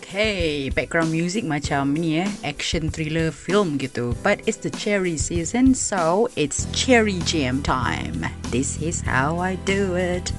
Okay, background music macam ni action thriller film gitu. But it's the cherry season, so it's cherry jam time. This is how I do it.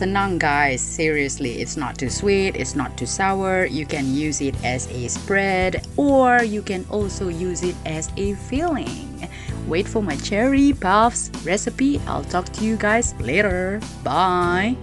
Senang guys, seriously, it's not too sweet, it's not too sour. You can use it as a spread or you can also use it as a filling. Wait for my cherry puffs recipe. I'll talk to you guys later. Bye.